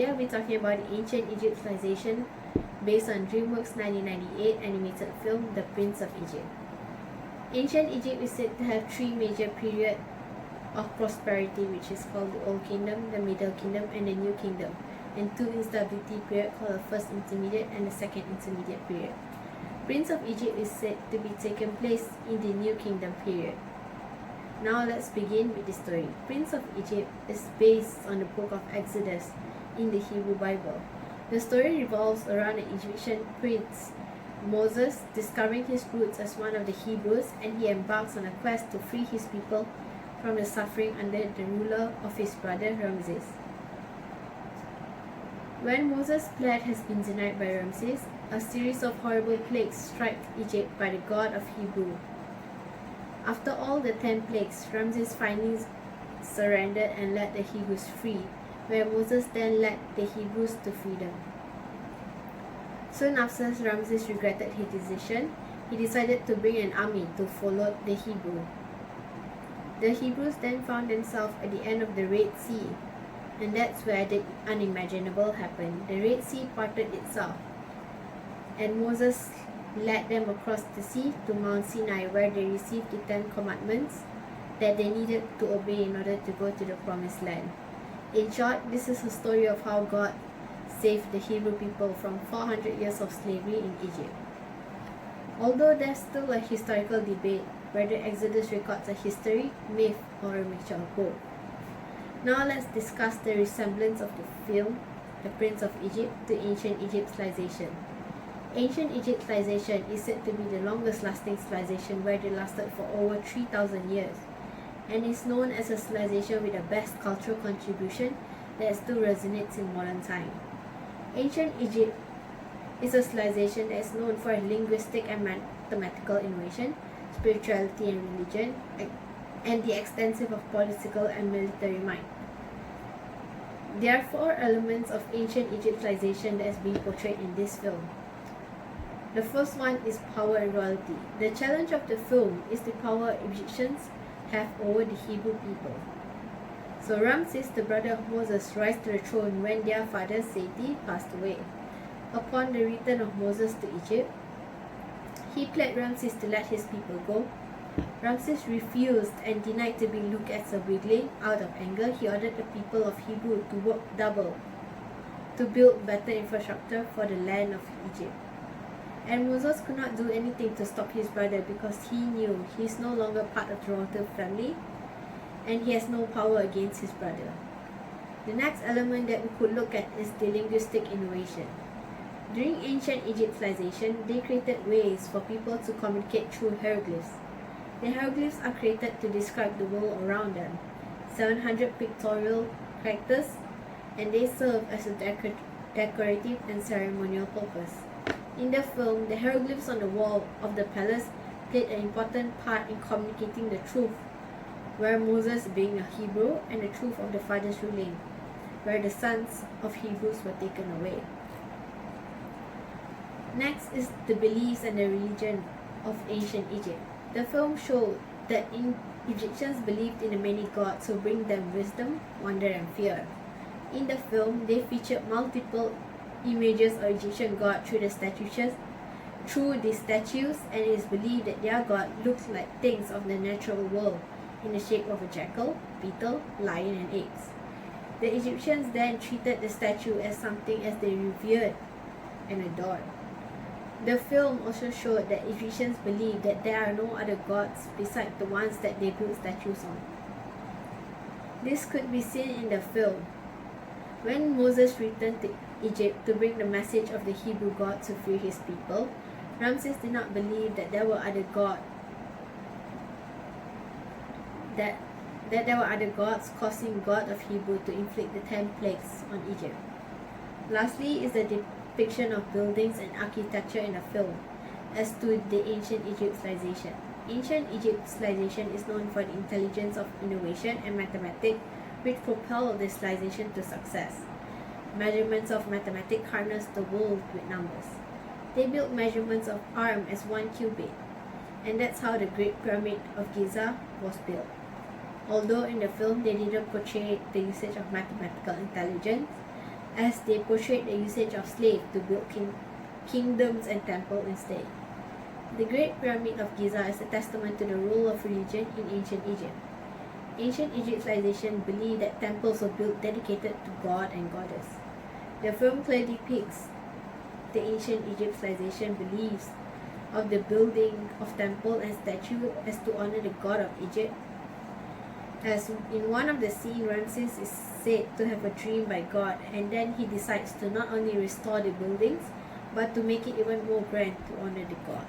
Here we're talking about the ancient Egypt civilization based on DreamWorks 1998 animated film The Prince of Egypt. Ancient Egypt is said to have three major periods of prosperity, which is called the Old Kingdom, the Middle Kingdom, and the New Kingdom, and two instability periods called the First Intermediate and the Second Intermediate period. Prince of Egypt is said to be taken place in the New Kingdom period. Now let's begin with the story. Prince of Egypt is based on the book of Exodus in the Hebrew Bible. The story revolves around an Egyptian prince, Moses, discovering his roots as one of the Hebrews, and he embarks on a quest to free his people from the suffering under the ruler of his brother Ramses. When Moses' pledge has been denied by Ramses, a series of horrible plagues strike Egypt by the god of Hebrew. After all the 10 plagues, Ramses finally surrendered and let the Hebrews free, where Moses then led the Hebrews to freedom. Soon after Ramses regretted his decision, he decided to bring an army to follow the Hebrews. The Hebrews then found themselves at the end of the Red Sea, and that's where the unimaginable happened. The Red Sea parted itself, and Moses led them across the sea to Mount Sinai, where they received the 10 commandments that they needed to obey in order to go to the promised land. In short, this is a story of how God saved the Hebrew people from 400 years of slavery in Egypt. Although there's still a historical debate whether Exodus records a history, myth, or a mixture of both. Now let's discuss the resemblance of the film The Prince of Egypt to ancient Egypt civilization. Ancient Egypt civilization is said to be the longest lasting civilization, where they lasted for over 3,000 years, and is known as a civilization with the best cultural contribution that still resonates in modern time. Ancient Egypt is a civilization that is known for linguistic and mathematical innovation, spirituality and religion, and the extensive of political and military might. There are 4 elements of ancient Egypt civilization that is being portrayed in this film. The first one is power and royalty. The challenge of the film is the power Egyptians have over the Hebrew people. So Ramses, the brother of Moses, rise to the throne when their father Seti passed away. Upon the return of Moses to Egypt, he pled Ramses to let his people go. Ramses refused and denied to be looked at as a weakling. Out of anger, he ordered the people of Hebrew to work double to build better infrastructure for the land of Egypt. And Moses could not do anything to stop his brother because he knew he is no longer part of the royal family and he has no power against his brother. The next element that we could look at is the linguistic innovation. During ancient Egypt civilization, they created ways for people to communicate through hieroglyphs. The hieroglyphs are created to describe the world around them, 700 pictorial characters, and they serve as a decorative and ceremonial purpose. In the film, the hieroglyphs on the wall of the palace played an important part in communicating the truth, where Moses being a Hebrew, and the truth of the father's ruling, where the sons of Hebrews were taken away. Next is the beliefs and the religion of ancient Egypt. The film showed that Egyptians believed in the many gods who bring them wisdom, wonder, and fear. In the film, they featured multiple images of Egyptian gods through the statues, and it is believed that their god looks like things of the natural world in the shape of a jackal, beetle, lion, and apes. The Egyptians then treated the statue as something as they revered and adored. The film also showed that Egyptians believed that there are no other gods besides the ones that they built statues on. This could be seen in the film. When Moses returned to Egypt to bring the message of the Hebrew God to free his people, Ramses did not believe that there were other gods, that there were other gods, causing God of Hebrew to inflict the 10 plagues on Egypt. Lastly is the depiction of buildings and architecture in the film as to the ancient Egypt civilization. Ancient Egypt civilization is known for the intelligence of innovation and mathematics, which propelled the civilization to success. Measurements of mathematics harnessed the world with numbers. They built measurements of arm as 1 cubit, and that's how the Great Pyramid of Giza was built. Although in the film they didn't portray the usage of mathematical intelligence, as they portrayed the usage of slaves to build kingdoms and temples instead. The Great Pyramid of Giza is a testament to the role of religion in ancient Egypt. Ancient Egypt civilization believed that temples were built dedicated to God and goddess. The film clearly depicts the ancient Egypt civilization beliefs of the building of temple and statue as to honor the god of Egypt. As in one of the scenes, Ramses is said to have a dream by God, and then he decides to not only restore the buildings, but to make it even more grand to honor the god.